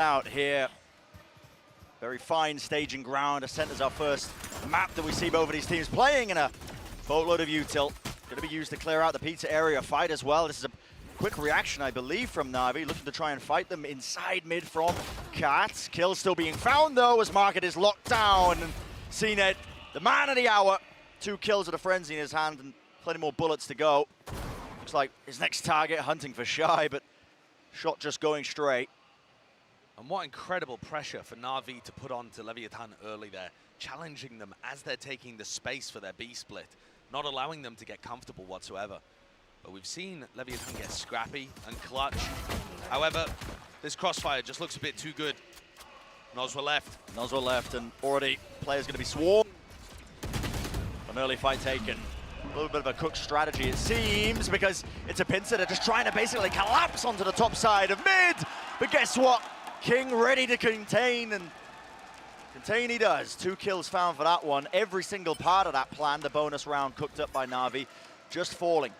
out here. Very fine staging ground. Ascent is our first map that we see both of these teams playing in a boatload of util. Going to be used to clear out the pizza area fight as well. This is a quick reaction, I believe, from Navi, looking to try and fight them inside mid from Cat. Kill still being found, though, as Market is locked down. And CNED, the man of the hour. 2 kills with a frenzy in his hand and plenty more bullets to go. Looks like his next target, hunting for Shy, but shot just going straight. And what incredible pressure for Navi to put on to Leviatan early there, challenging them as they're taking the space for their B split, not allowing them to get comfortable whatsoever. But we've seen Leviatan get scrappy and clutch. However, this crossfire just looks a bit too good. Nozwa left. Nozwa left, and already players going to be swarmed. An early fight taken. A little bit of a cook strategy, it seems, because it's a pincer. They're just trying to basically collapse onto the top side of mid. But guess what? King ready to contain, and contain he does. 2 kills found for that one. Every single part of that plan, the bonus round cooked up by Navi, just falling.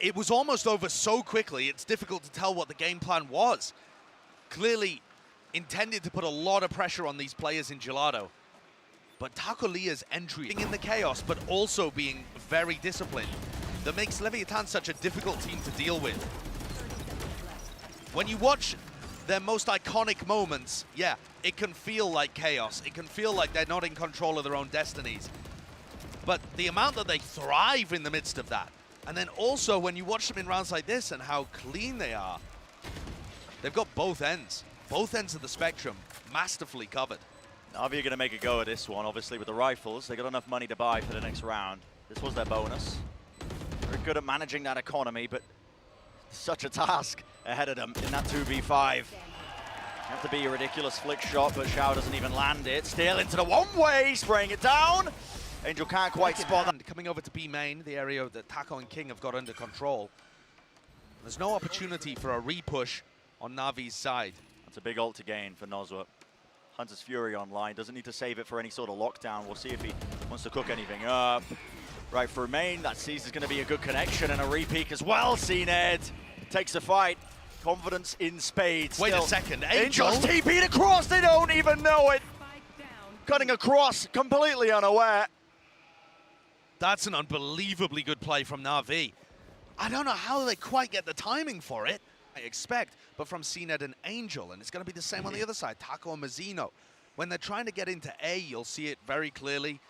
It was almost over so quickly, it's difficult to tell what the game plan was. Clearly intended to put a lot of pressure on these players in Gelato. But Taco Lia's entry in the chaos, but also being very disciplined, that makes Leviatan such a difficult team to deal with. When you watch their most iconic moments, yeah, it can feel like chaos. It can feel like they're not in control of their own destinies. But the amount that they thrive in the midst of that, and then also when you watch them in rounds like this and how clean they are, they've got both ends of the spectrum masterfully covered. Navi are going to make a go at this one, obviously, with the rifles. They got enough money to buy for the next round. This was their bonus. Very good at managing that economy, but such a task ahead of them in that 2v5. Have to be a ridiculous flick shot, but Xiao doesn't even land it. Still into the one-way, spraying it down. Angel can't quite spot that. Coming over to B main, the area that Taco and King have got under control. There's no opportunity for a re-push on Navi's side. That's a big ult to gain for Nozwa. Hunter's Fury online, doesn't need to save it for any sort of lockdown. We'll see if he wants to cook anything up. Right for main, that sees is going to be a good connection and a re-peek as well. CNED takes the fight. Confidence in spades. Wait a second, Angel? Angel's TP'd across, they don't even know it. Cutting across, completely unaware. That's an unbelievably good play from Navi. I don't know how they quite get the timing for it, I expect, but from CNED and Angel, and it's going to be the same on the other side, Taco and Mazzino. When they're trying to get into A, you'll see it very clearly.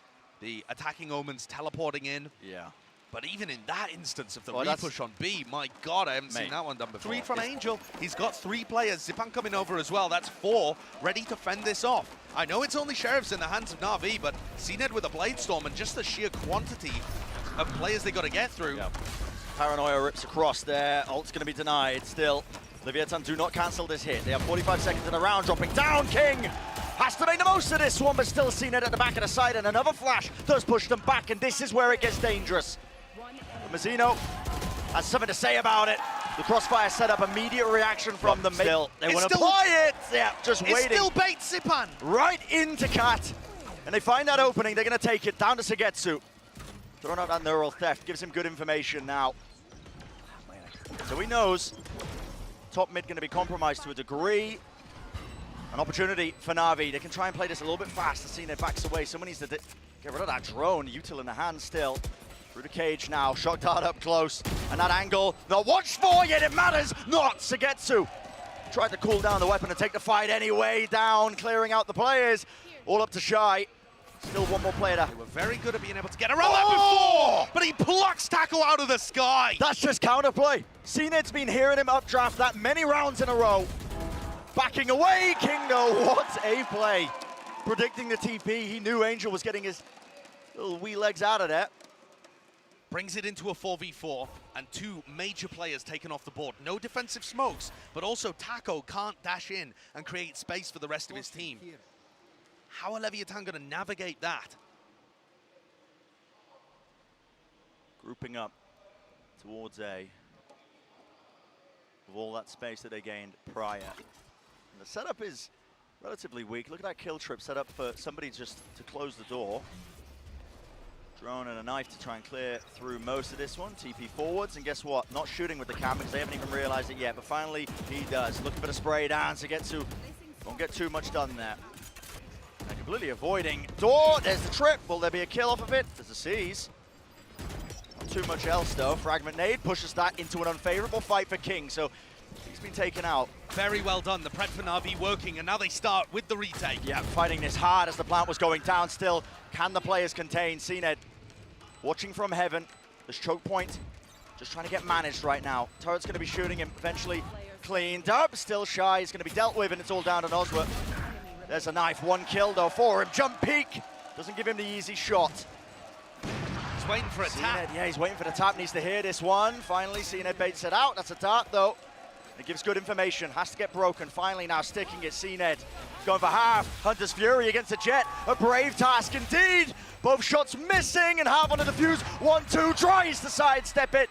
The attacking Omens teleporting in. Yeah. But even in that instance of the re-push on B, my God, I haven't seen that one done before. 3 from Angel. He's got 3 players. Zipan coming over as well. That's 4, ready to fend this off. I know it's only Sheriffs in the hands of Navi, but CNED with a Blade Storm and just the sheer quantity of players they got to get through. Yep. Paranoia rips across there. Ult's going to be denied still. Leviatan do not cancel this hit. They have 45 seconds in the round. Dropping down. King has to make the most of this one, but still CNED at the back of the side, and another flash does push them back, and this is where it gets dangerous. Mazzino has something to say about it. The crossfire set up, immediate reaction from them. Still, they want to apply it. Yeah, just waiting. It's still bait Zipan. Right into Cat. And they find that opening. They're going to take it down to Sagetsu. Throwing out that neural theft gives him good information now. So he knows top mid going to be compromised to a degree. An opportunity for Navi. They can try and play this a little bit fast. Seeing it backs away. Someone needs to get rid of that drone. Util in the hand still. Through the cage now, shock dart up close, and that angle, not watched for, yet it matters not. Sagetsu tried to cool down the weapon and take the fight anyway, down, clearing out the players, all up to Shy. Still one more player there. They were very good at being able to get around that before, but he plucks Tackle out of the sky. That's just counterplay. CNED's been hearing him updraft that many rounds in a row. Backing away, Kingo, what a play. Predicting the TP, he knew Angel was getting his little wee legs out of there. Brings it into a 4v4, and 2 major players taken off the board. No defensive smokes, but also Taco can't dash in and create space for the rest of his team. How are Leviatan going to navigate that? Grouping up towards A. With all that space that they gained prior. And the setup is relatively weak. Look at that kill trip set up for somebody just to close the door. Drone and a knife to try and clear through most of this one. TP forwards, and guess what? Not shooting with the cam because they haven't even realized it yet, but finally he does. Looking for the spray down to get to, won't get too much done there. And completely avoiding door. There's the trip. Will there be a kill off of it? There's a seize. Not too much else though. Fragment nade pushes that into an unfavorable fight for King, so he's been taken out. Very well done. The pred for Navi working, and now they start with the retake. Yeah, fighting this hard as the plant was going down still. Can the players contain? CNED watching from heaven. This choke point just trying to get managed right now. Turret's going to be shooting him, eventually cleaned up. Still shy, he's going to be dealt with, and it's all down to Nosworth. There's a knife, 1 kill though for him. Jump peek, doesn't give him the easy shot. He's waiting for a tap. Yeah, he's waiting for the tap, needs to hear this one. Finally, CNED baits it out. That's a dart though. It gives good information, has to get broken. Finally now sticking it, CNED. Going for half, Hunter's Fury against the Jet. A brave task indeed. Both shots missing, and half onto the fuse. 1-2, tries to sidestep it.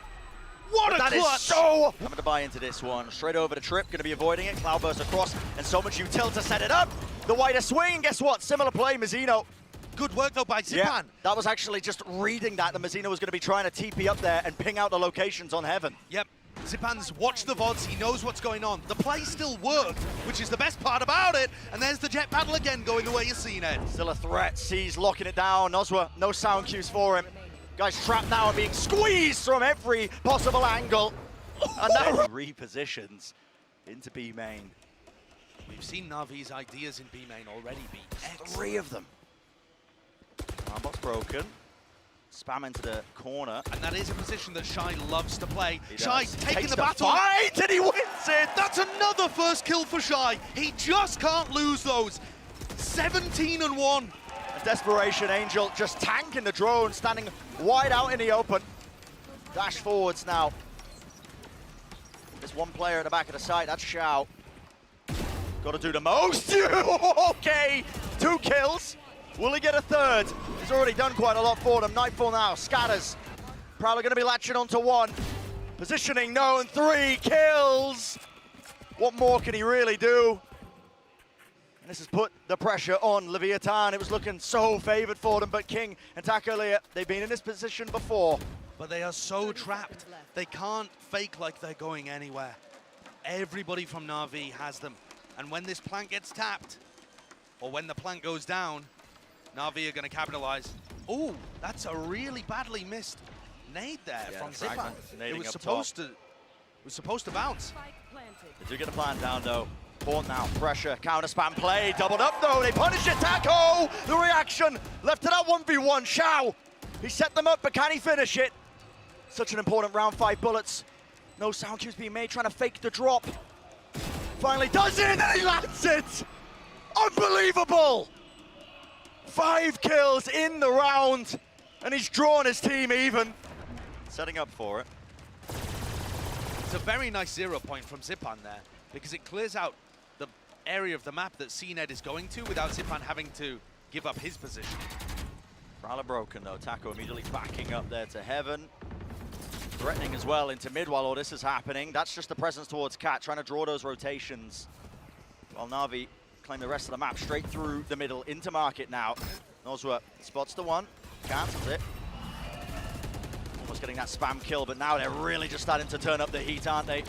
What But a that clutch! is so... I'm gonna buy into this one. Straight over the trip, gonna be avoiding it. Cloudburst across, and so much util to set it up. The wider swing, and guess what? Similar play, Mazzino. Good work though by Zipan. Yeah, that was actually just reading that. The Mazzino was gonna be trying to TP up there and ping out the locations on Heaven. Yep. Zipan's watched the VODs, he knows what's going on. The play still worked, which is the best part about it. And there's the Jet battle again going the way you've seen it. Still a threat, C's locking it down. Nosworth, no sound cues for him. Guy's trapped now and being squeezed from every possible angle. And now repositions into B main. We've seen Navi's ideas in B main already be excellent. 3 of them. Armbot's broken. Spam into the corner. And that is a position that Shy loves to play. He Shy does. taking Takes the battle. Fight, and he wins it! That's another first kill for Shy. He just can't lose those. 17-1. A desperation Angel just tanking the drone, standing wide out in the open. Dash forwards now. There's one player at the back of the site, that's SAO. Got to do the most. Okay, 2 kills. Will he get a 3rd? He's already done quite a lot for them. Nightfall now, scatters. Prowler going to be latching onto 1. Positioning, no, and 3 kills. What more can he really do? And this has put the pressure on Leviatan. It was looking so favored for them, but King and Takolia, they've been in this position before. But they are so trapped. They can't fake like they're going anywhere. Everybody from Navi has them. And when this plant gets tapped, or when the plant goes down, Navi are going to capitalize. Oh, that's a really badly missed nade there from Zipan. It was supposed to bounce. They do get the plant down though. Born now, pressure, counter spam play, doubled up though, they punish it, Taco! The reaction, left to that 1v1, SAO! He set them up, but can he finish it? Such an important round, 5 bullets. No sound cues being made, trying to fake the drop. Finally does it, and he lands it! Unbelievable! 5 kills in the round, and he's drawn his team even. Setting up for it. It's a very nice 0 point from Zipan there, because it clears out the area of the map that CNED is going to without Zipan having to give up his position. Prowler broken though, Taco immediately backing up there to Heaven. Threatening as well into mid while all this is happening. That's just the presence towards Cat, trying to draw those rotations. While Navi claim the rest of the map straight through the middle into market now. Nosworth spots the 1, cancels it. Almost getting that spam kill, but now they're really just starting to turn up the heat, aren't they?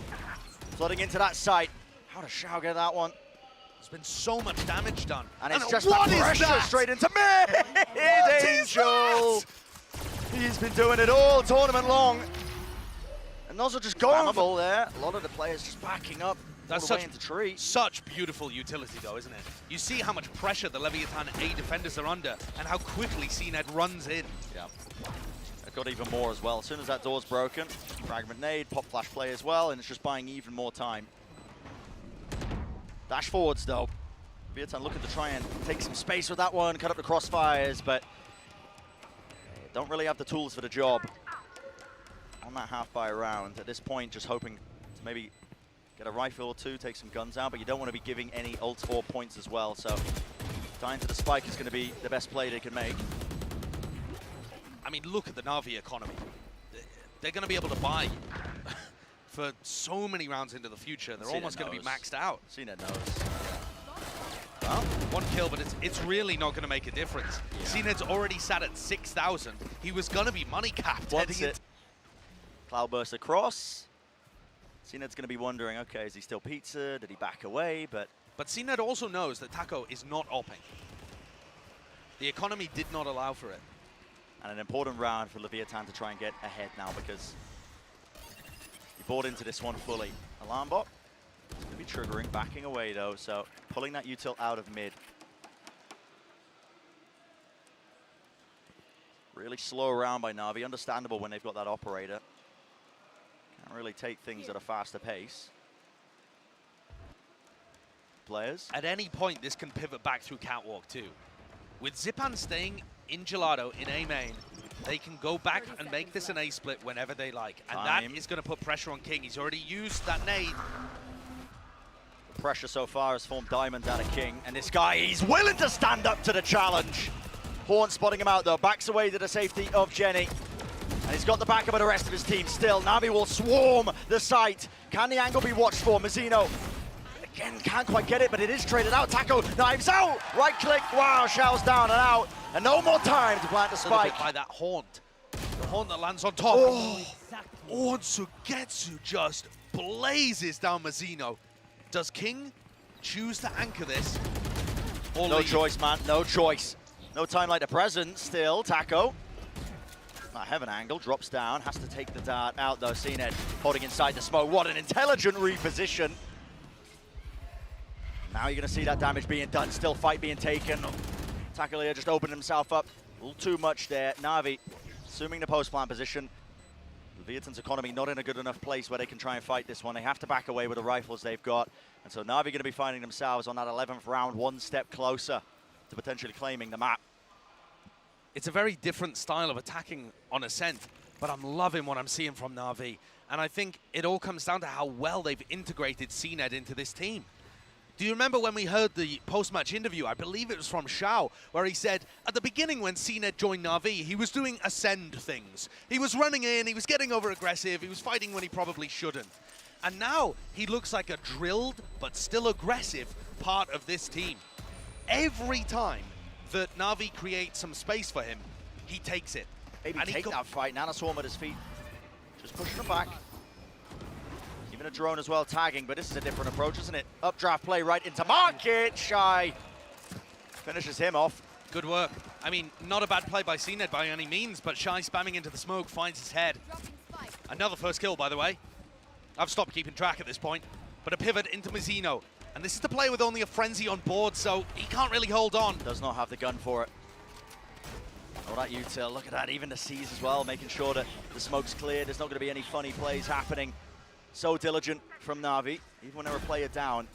Flooding into that site. How does SAO get that one? There's been so much damage done. And it's just that pressure straight into mid! Angel! He's been doing it all tournament long. And those are just going full there. A lot of the players just backing up. That's all the way into tree. Such beautiful utility though, isn't it? You see how much pressure the Leviatan A defenders are under and how quickly CNED runs in. Yeah. They've got even more as well. As soon as that door's broken, fragment nade, pop flash play as well, and it's just buying even more time. Dash forwards though. Leviatan looking to try and take some space with that one, cut up the crossfires, but don't really have the tools for the job. On that half by round, at this point just hoping to maybe get a rifle or 2, take some guns out, but you don't want to be giving any ults or points as well, so dying to the spike is going to be the best play they can make. I mean, look at the Navi economy. They're going to be able to buy for so many rounds into the future. They're almost going to be maxed out. CNED knows. Well, one kill, but it's really not going to make a difference. Yeah. CNED's already sat at 6,000. He was going to be money capped. wants it. Cloudburst across. CNED's going to be wondering, okay, is he still pizza? Did he back away? But CNED also knows that Taco is not opping. The economy did not allow for it. and an important round for Leviatan to try and get ahead now because he bought into this one fully. Alarm bot. It's going to be triggering, backing away though, so pulling that util out of mid. Really slow round by Navi, understandable when they've got that operator. Can't really take things at a faster pace. Players. At any point, this can pivot back through Catwalk too. With Zipan staying in Gelato in A main, they can go back and make this an A split whenever they like. And that is going to put pressure on King. He's already used that nade. The pressure so far has formed diamonds out of King. And this guy, he's willing to stand up to the challenge. Horn spotting him out though, backs away to the safety of Jenny. And he's got the backup of the rest of his team still. Navi will swarm the site. Can the angle be watched for? Mazzino, again, can't quite get it, but it is traded out. Taco, knives out, right click, wow, shells down and out. And no more time to plant the spike. By that haunt. The haunt that lands on top. Oh, and Sugetsu just blazes down Mazzino. Does King choose to anchor this? Or No leave? choice, man, no choice. No time like the present, still, Taco. That heaven angle, drops down, has to take the dart out though. CNED holding inside the smoke. What an intelligent reposition. Now you're gonna see that damage being done, still fight being taken. Tackalier just opened himself up, a little too much there. Navi, assuming the post-plant position. Leviatan's economy not in a good enough place where they can try and fight this one. They have to back away with the rifles they've got. And so Navi gonna be finding themselves on that 11th round, one step closer to potentially claiming the map. It's a very different style of attacking on Ascent, but I'm loving what I'm seeing from Navi. And I think it all comes down to how well they've integrated CNED into this team. Do you remember when we heard the post-match interview? I believe it was from SAO, where he said, at the beginning when CNED joined Navi, he was doing Ascend things. He was running in, he was getting over-aggressive, he was fighting when he probably shouldn't. And now he looks like a drilled, but still aggressive part of this team. Every time that Navi creates some space for him, he takes it. Maybe and take that fight. Nanoswarm at his feet. Just pushing him back. Even a drone as well tagging, but this is a different approach, isn't it? Updraft play right into market. Shy finishes him off. Good work. I mean, not a bad play by CNED by any means, but Shy spamming into the smoke finds his head. Another first kill, by the way. I've stopped keeping track at this point, but a pivot into Mazzino. And this is the player with only a frenzy on board, so he can't really hold on. Does not have the gun for it. Oh, that util, look at that, even the C's as well, making sure that the smoke's clear. There's not going to be any funny plays happening. So diligent from Navi, even when they're a player down.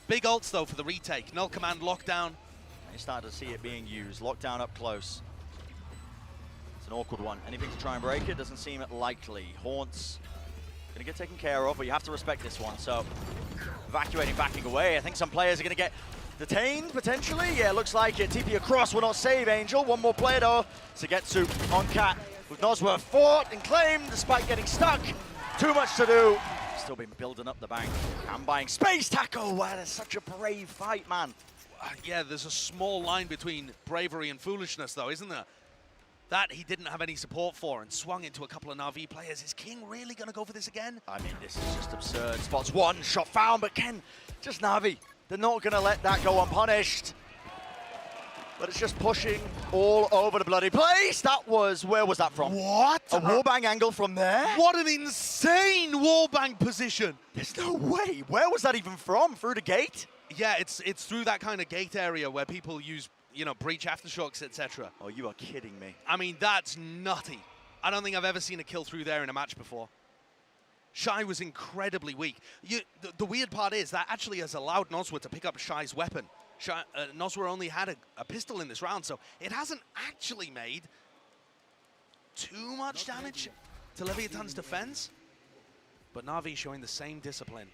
Big ults, though, for the retake. Null command, lockdown. You start to see it being used. Lockdown up close. It's an awkward one. Anything to try and break it? Doesn't seem likely. Haunts going to get taken care of, but you have to respect this one. So, evacuating, backing away. I think some players are going to get detained, potentially. Yeah, looks like it. TP across will not save Angel. One more player, though. Sugetsu on Cat with Nosworth fought and claimed despite getting stuck. Too much to do. Still been building up the bank. And buying space. Taco, wow, that's such a brave fight, man. Yeah, there's a small line between bravery and foolishness, though, isn't there? That he didn't have any support for and swung into a couple of Navi players. Is King really going to go for this again? I mean, this is just absurd. Spots one, shot found, but Ken, just Navi. They're not going to let that go unpunished. But it's just pushing all over the bloody place. That was, where was that from? What? A wallbang angle from there? What an insane wallbang position. There's no way. Where was that even from? Through the gate? Yeah, it's through that kind of gate area where people use, you know, breach aftershocks, etc. Oh, you are kidding me. I mean, that's nutty. I don't think I've ever seen a kill through there in a match before. Shy was incredibly weak. The weird part is that actually has allowed Nosworth to pick up Shy's weapon. Nosworth only had a pistol in this round, so it hasn't actually made too much damage to Leviatan's defense. But Navi showing the same discipline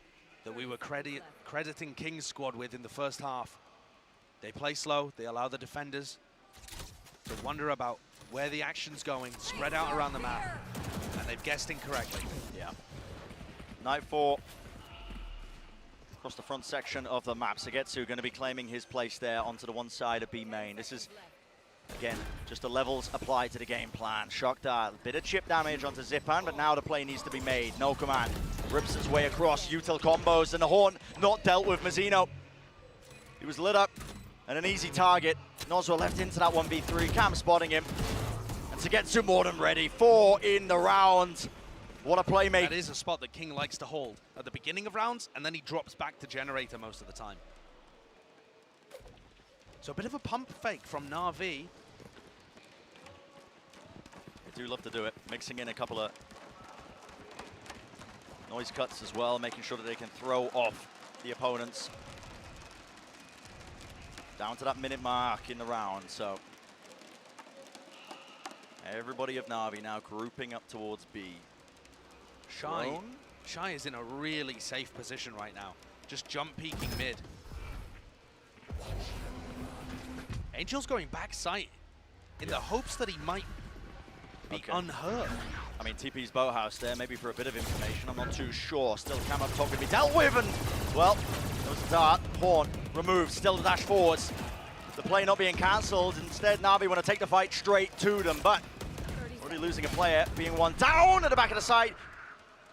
that we were crediting King's squad with in the first half. They play slow, they allow the defenders to wonder about where the action's going, spread out around the map, and they've guessed incorrectly. Yeah. Night 4. across the front section of the map. Sagetsu going to be claiming his place there onto the one side of B main. This is, again, just the levels applied to the game plan. Shock Dart, bit of chip damage onto Zipan, but now the play needs to be made. No command. Rips its way across, util combos, and the Horn not dealt with. Mazino, he was lit up and an easy target. Nozwa left into that 1v3, Cam spotting him. And Sagetsu more than ready. 4 in the round. What a playmaker. That is a spot that King likes to hold at the beginning of rounds, and then he drops back to Generator most of the time. So a bit of a pump fake from Navi. They do love to do it, mixing in a couple of noise cuts as well, making sure that they can throw off the opponents. Down to that minute mark in the round, so everybody of Navi now grouping up towards B. Shy is in a really safe position right now, just jump peeking mid. Angel's going back site in the hopes that he might be unhurt. I mean, TP's boathouse there, maybe for a bit of information, I'm not too sure. Still Cam up top can be dealt with, and, well, there was a dart, Horn removed, still dash forwards. The play not being cancelled, instead Navi want to take the fight straight to them, but already losing a player, being one down at the back of the site.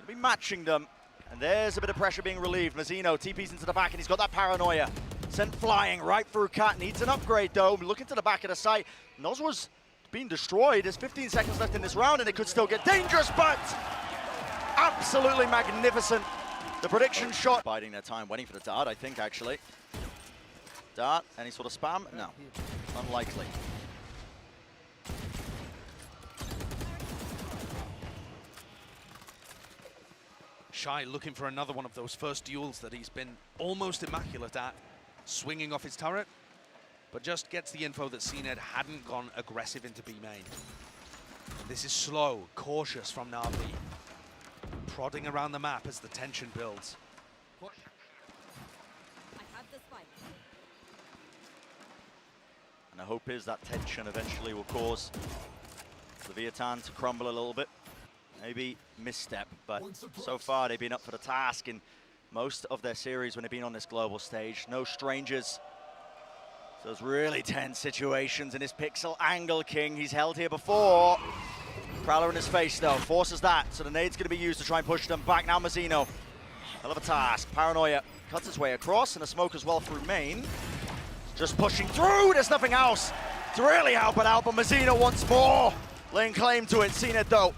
Gonna be matching them, and there's a bit of pressure being relieved. Mazzino TP's into the back, and he's got that paranoia. Sent flying right through Cat, needs an upgrade though. Looking to the back of the site, Nozwa's being destroyed. There's 15 seconds left in this round, and it could still get dangerous, but absolutely magnificent. The prediction shot. Biding their time, waiting for the dart, I think, actually. Dart, any sort of spam? No, unlikely. Shy looking for another one of those first duels that he's been almost immaculate at, swinging off his turret, but just gets the info that CNED hadn't gone aggressive into B main. This is slow, cautious from Navi, prodding around the map as the tension builds. And the hope is that tension eventually will cause Leviatan to crumble a little bit. Maybe misstep, but so far they've been up for the task in most of their series when they've been on this global stage. No strangers. So it's really tense situations in this pixel angle. King, he's held here before. Prowler in his face though, forces that. So the nade's gonna be used to try and push them back. Now Mazzino, hell of a task. Paranoia cuts his way across, and the smoke as well through main. Just pushing through, there's nothing else to really help it out, but Mazzino once more laying claim to it. CNED though,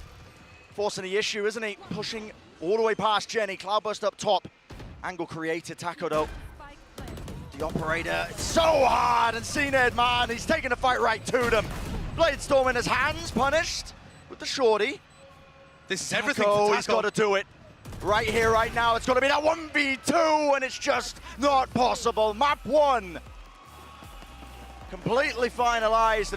forcing the issue, isn't he? Pushing all the way past Jenny. Cloudburst up top. Angle created. Taco though. The operator, it's so hard, and CNED, man, he's taking the fight right to them. Bladestorm in his hands, punished with the shorty. This is everything for Taco. He's got to do it. Right here, right now. It's got to be that 1v2, and it's just not possible. Map 1. Completely finalized.